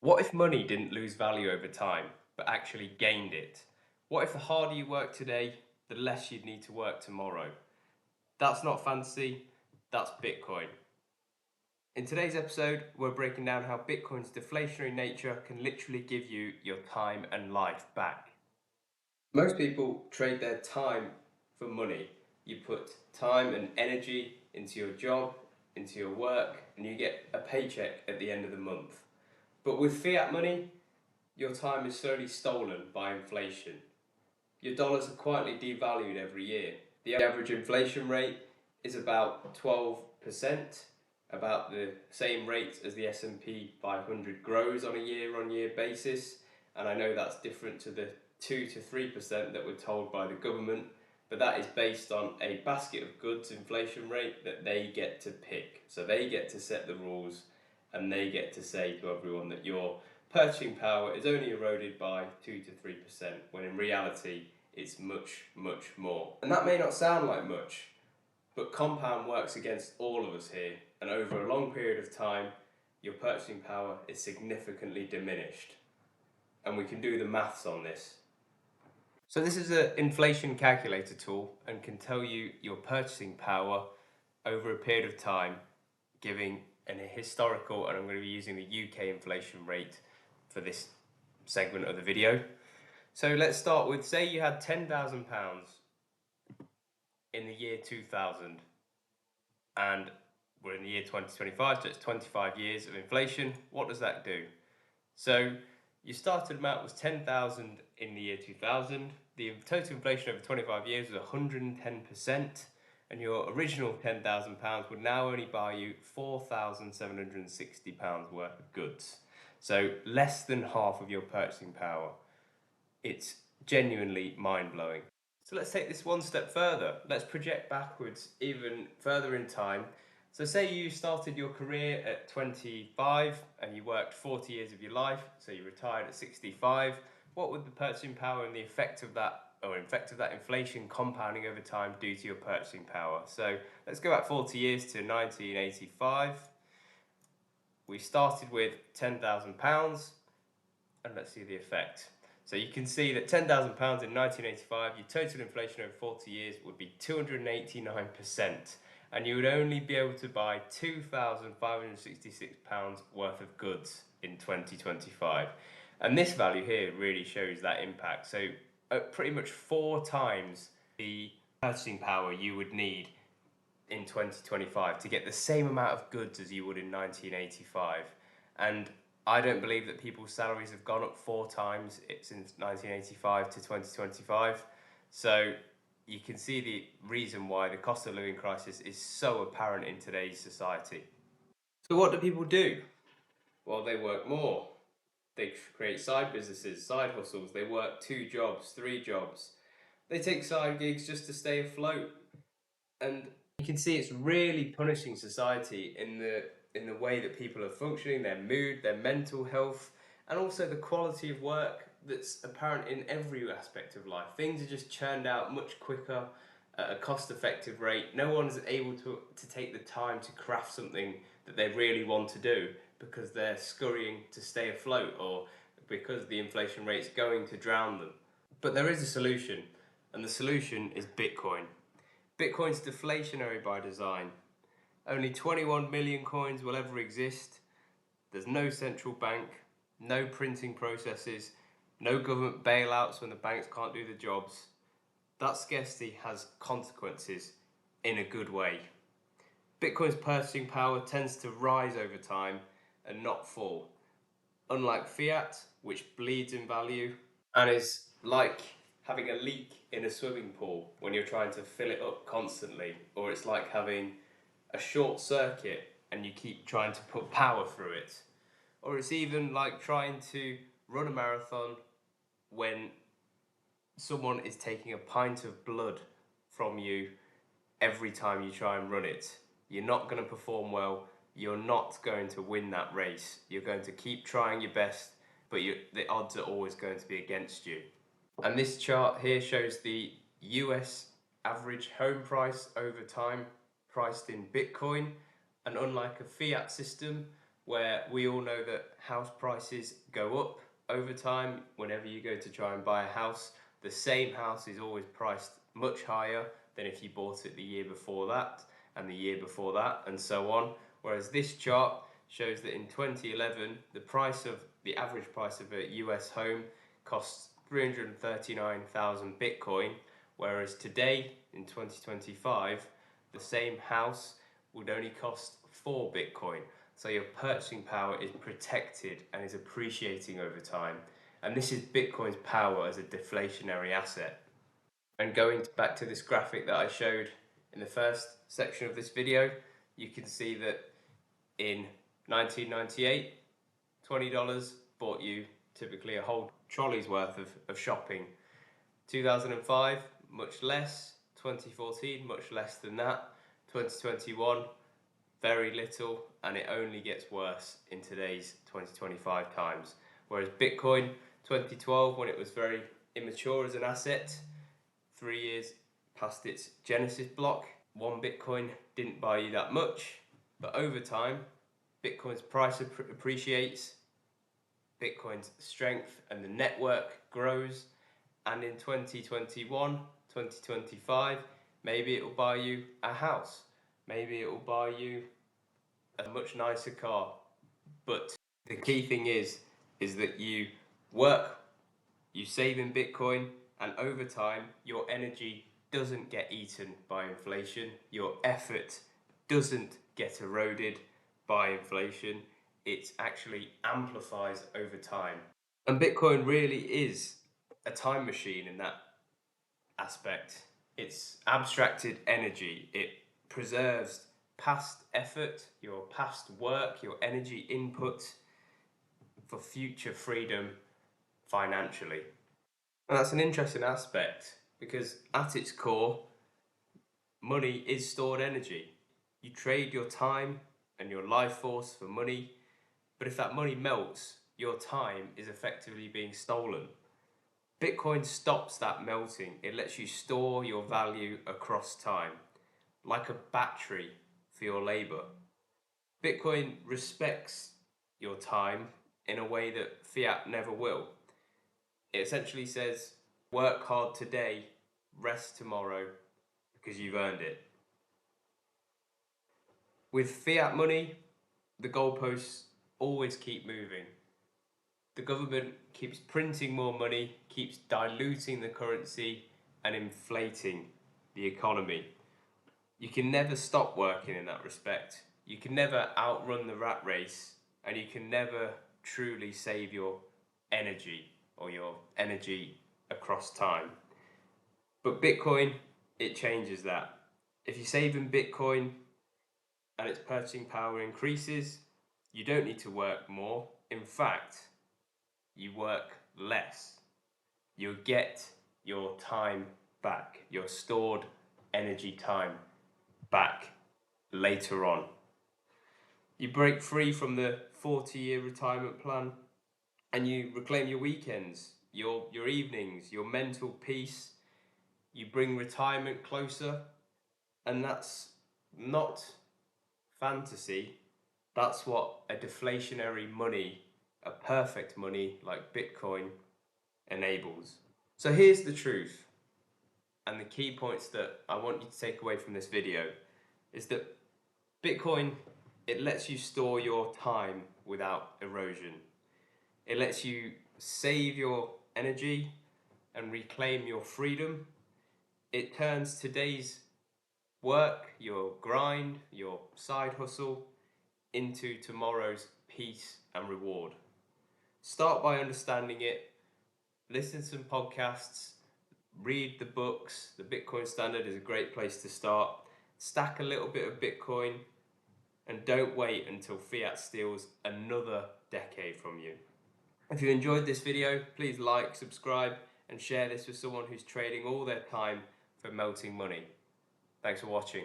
What if money didn't lose value over time, but actually gained it? What if the harder you work today, the less you'd need to work tomorrow? That's not fantasy, that's Bitcoin. In today's episode, we're breaking down how Bitcoin's deflationary nature can literally give you your time and life back. Most people trade their time for money. You put time and energy into your job, into your work, and you get a paycheck at the end of the month. But with fiat money, your time is slowly stolen by inflation. Your dollars are quietly devalued every year. The average inflation rate is about 12%, about the same rate as the S&P 500 grows on a year-on-year basis. And I know that's different to the 2 to 3% that we're told by the government, but that is based on a basket of goods inflation rate that they get to pick. So they get to set the rules and they get to say to everyone that your purchasing power is only eroded by 2 to 3%, when in reality it's much, much more. And that may not sound like much, but compound works against all of us here, and over a long period of time, your purchasing power is significantly diminished. And we can do the maths on this. So this is an inflation calculator tool and can tell you your purchasing power over a period of time, giving an historical, and I'm going to be using the UK inflation rate for this segment of the video. So let's start with, say you had £10,000 in the year 2000, and we're in the year 2025, so it's 25 years of inflation. What does that do? So your starting amount was 10,000 in the year 2000. The total inflation over 25 years was 110%, and your original £10,000 would now only buy you £4,760 worth of goods. So less than half of your purchasing power. It's genuinely mind-blowing. So let's take this one step further. Let's project backwards even further in time. So say you started your career at 25 and you worked 40 years of your life, so you retired at 65. What would the purchasing power and the effect of that inflation compounding over time do to your purchasing power? So let's go back 40 years to 1985. We started with £10,000 and let's see the effect. So you can see that £10,000 in 1985, your total inflation over 40 years would be 289%, and you would only be able to buy £2,566 worth of goods in 2025. And this value here really shows that impact. So pretty much 4 times the purchasing power you would need in 2025 to get the same amount of goods as you would in 1985. And I don't believe that people's salaries have gone up 4 times since 1985 to 2025. So you can see the reason why the cost of living crisis is so apparent in today's society. So what do people do? Well, they work more. They create side businesses, side hustles. They work 2 jobs, 3 jobs. They take side gigs just to stay afloat. And you can see it's really punishing society in the way that people are functioning, their mood, their mental health, and also the quality of work that's apparent in every aspect of life. Things are just churned out much quicker at a cost-effective rate. No one's able to take the time to craft something that they really want to do because they're scurrying to stay afloat or because the inflation rate's going to drown them. But there is a solution, and the solution is Bitcoin. Bitcoin's deflationary by design. Only 21 million coins will ever exist. There's no central bank, no printing processes, no government bailouts when the banks can't do the jobs. That scarcity has consequences in a good way. Bitcoin's purchasing power tends to rise over time and not fall, unlike fiat, which bleeds in value and is like having a leak in a swimming pool when you're trying to fill it up constantly, or it's like having a short circuit and you keep trying to put power through it, or it's even like trying to run a marathon when someone is taking a pint of blood from you every time you try and run it. You're not going to perform well, you're not going to win that race. You're going to keep trying your best, but the odds are always going to be against you. And this chart here shows the US average home price over time priced in Bitcoin. And unlike a fiat system, where we all know that house prices go up over time. Whenever you go to try and buy a house, the same house is always priced much higher than if you bought it the year before that and the year before that and so on. Whereas this chart shows that in 2011 the average price of a US home costs 339,000 Bitcoin, whereas today in 2025 the same house would only cost 4 Bitcoin. So your purchasing power is protected and is appreciating over time. And this is Bitcoin's power as a deflationary asset. And going back to this graphic that I showed in the first section of this video, you can see that in 1998, $20 bought you typically a whole trolley's worth of shopping. 2005, much less. 2014, much less than that. 2021, very little, and it only gets worse in today's 2025 times. Whereas Bitcoin, 2012, when it was very immature as an asset, 3 years past its genesis block, 1 Bitcoin didn't buy you that much, but over time, Bitcoin's price appreciates, Bitcoin's strength and the network grows, and in 2021, 2025, maybe it will buy you a house, maybe it will buy you a much nicer car. But the key thing is that you work, you save in Bitcoin, and over time your energy doesn't get eaten by inflation, your effort doesn't get eroded by inflation, it actually amplifies over time. And Bitcoin really is a time machine in that aspect. It's abstracted energy, it preserves past effort, your past work, your energy input for future freedom financially. And that's an interesting aspect because at its core, money is stored energy. You trade your time and your life force for money, but if that money melts, your time is effectively being stolen. Bitcoin stops that melting. It lets you store your value across time, like a battery for your labor. Bitcoin respects your time in a way that fiat never will. It essentially says, work hard today, rest tomorrow, because you've earned it. With fiat money, the goalposts always keep moving. The government keeps printing more money, keeps diluting the currency and inflating the economy. You can never stop working in that respect. You can never outrun the rat race, and you can never truly save your energy or your energy across time. But Bitcoin, it changes that. If you save in Bitcoin and its purchasing power increases, you don't need to work more. In fact, you work less. You get your time back, your stored energy time back later on. You break free from the 40-year retirement plan and you reclaim your weekends, your evenings, your mental peace. You bring retirement closer, and that's not fantasy. That's what a deflationary money, a perfect money like Bitcoin, enables. So here's the truth, and the key points that I want you to take away from this video is that Bitcoin, it lets you store your time without erosion. It lets you save your energy and reclaim your freedom. It turns today's work, your grind, your side hustle, into tomorrow's peace and reward. Start by understanding it, listen to some podcasts, read the books. The Bitcoin Standard is a great place to start. Stack a little bit of Bitcoin and don't wait until fiat steals another decade from you. If you enjoyed this video, please like, subscribe, and share this with someone who's trading all their time for melting money. Thanks for watching.